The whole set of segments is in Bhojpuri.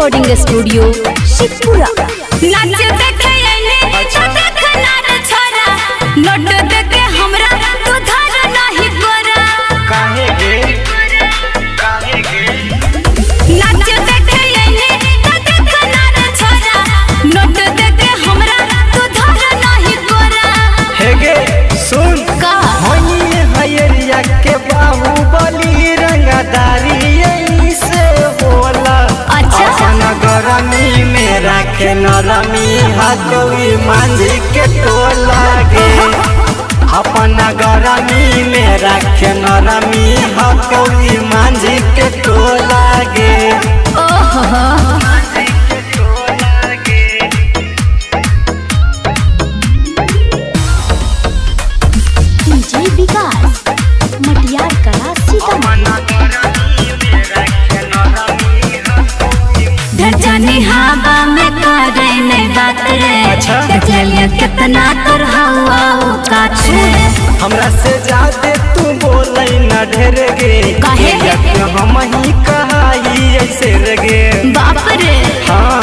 Recording studio Sheikhpura. नाच देखे आइले तो देखना रे छोरा, नोट देके हमरा तू धर नहीं गोरा। काहे गे काहे गे नाच देखे आइले तो देखना रे छोरा, नोट देके हमरा तू धर नहीं गोरा। हे गे सुन का होई हयरिया के बाहुबली रंगदारी यही से होला। अच्छा। अपन गरमी में रखे नरमी हथोई मांझी के टोला गे। अपन गरमी में रखे नरमी हथोई मांझी के टोला गे। ओहो डीजे विकास मटियार कला धरजनी हवा में करे नहीं बात रे। अच्छा। देख लिया कितना तोर हवा औकात रे। हमरा से ज्यादा तू बोलै न ढेर गे। काहे? हम ही कहाई ऐसे रे गे। बाप रे हाँ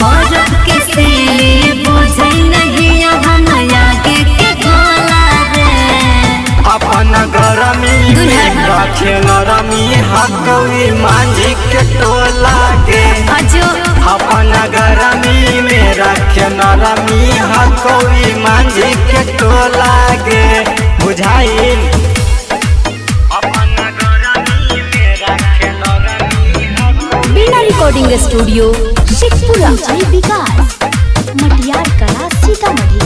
बरफ के सिली बुझे नहीं हम आगे के गोला रे। अपन गरमी में रखे नरमी हथोई मांझी के टोला गे। अजो अपन गरमी में रखे नरमी हथोई मांझी के टोला गे। बुझाइल अपन गरमी में रखे नरमी बिना रिकॉर्डिंग स्टूडियो शेखपुरा। डीजे विकास मटियार कला सीतामढ़ी।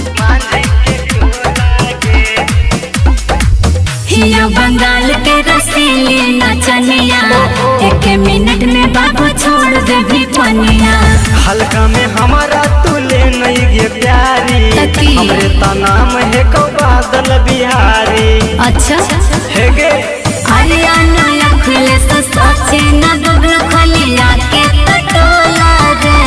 हियो बंगाल के रसीली नचनिया, एक मिनट में बाबू छोड़ दे भी पनिया। हल्का में हमारा तुले नहीं गे प्यारी, तकी। हमरे ता नाम है को बादल बिहारी। अच्छा हे गे हरियाणा अखले सचे न डुबल खलिया के टोला रे।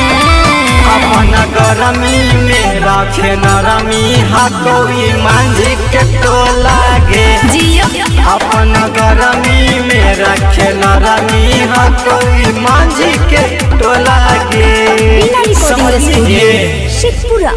अपन गरमी में रखे नरमी हथोई मांझी के टोला गे। जियो अपन गरमी में रखे नरमी हथोई मांझी के टोला गे। बिना रिकॉर्डिंग समझ स्टूडियो लीजिए। शेखपुरा।